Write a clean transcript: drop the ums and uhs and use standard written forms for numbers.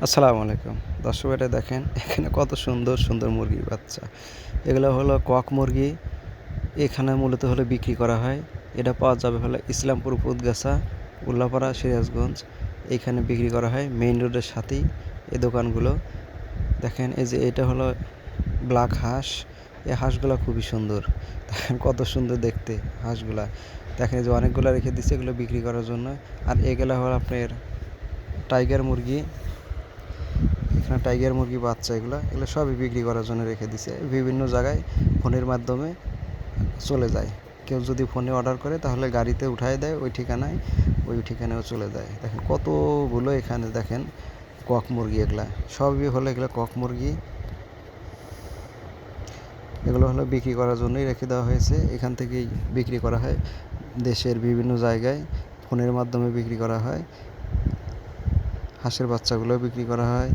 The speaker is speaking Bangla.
আসসালামু আলাইকুম। দর্শক এটা দেখেন এখানে কত সুন্দর সুন্দর মুরগির বাচ্চা। এগুলো হলো কক মুরগি। এখানে মূলত হলো বিক্রি করা হয়। এটা পাওয়া যাবে হলো ইসলামপুর উপদগাছা, উল্লাপাড়া, সিরাজগঞ্জ। এইখানে বিক্রি করা হয় মেইন রোডের সাথেই এই দোকানগুলো। দেখেন এই যে এটা হলো ব্ল্যাক হাঁস। এই হাঁসগুলো খুবই সুন্দর। দেখেন কত সুন্দর দেখতে হাঁসগুলা। দেখেন যে অনেকগুলো রেখে দিচ্ছে এগুলো বিক্রি করার জন্য। আর এগুলো হলো আপনার টাইগার মুরগি। এখানে টাইগার মুরগি বাচ্চা এগুলো সবই বিক্রি করার জন্য রেখে দিছে বিভিন্ন জায়গায়। ফোনের মাধ্যমে চলে যায়। কেউ যদি ফোনে অর্ডার করে তাহলে গাড়িতে উঠায় দেয় ওই ঠিকানায়, ওই ঠিকানায়ও চলে যায়। দেখেন কতগুলো এখানে দেখেন কক মুরগি। এগুলা সবই হলো এগুলো কক মুরগি। এগুলো হলো বিক্রি করার জন্যই রেখে দেওয়া হয়েছে। এখান থেকেই বিক্রি করা হয় দেশের বিভিন্ন জায়গায়। ফোনের মাধ্যমে বিক্রি করা হয়। হাঁসের বাচ্চাগুলো বিক্রি করা হয়।